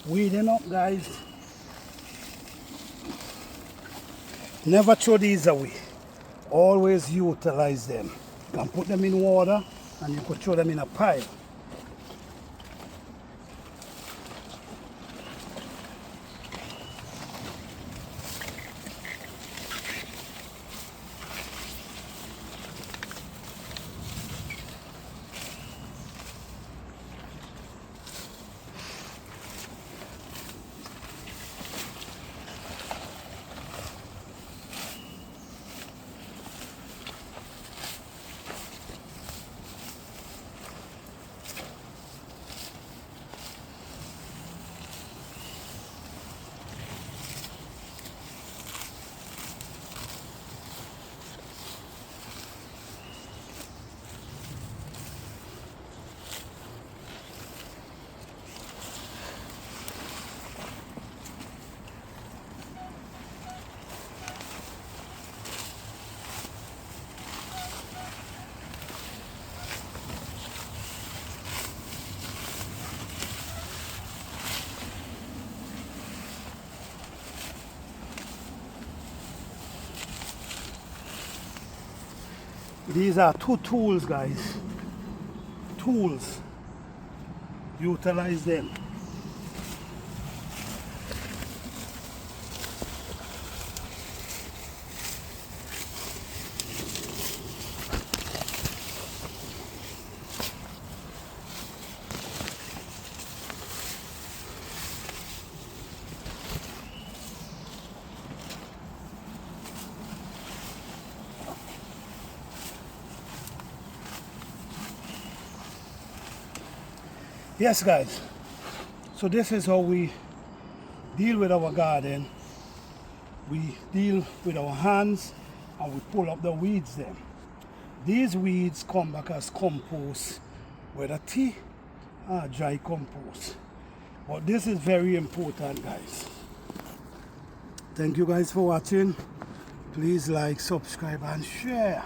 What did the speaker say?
weeding up, guys. Never throw these away. Always utilize them. You can put them in water and you could throw them in a pile. These are two tools, guys. Tools. Utilize them. Yes, guys, so this is how we deal with our garden. We deal with our hands and we pull up the weeds then. These weeds come back as compost, whether tea or dry compost. But this is very important, guys. Thank you guys for watching. Please like, subscribe and share.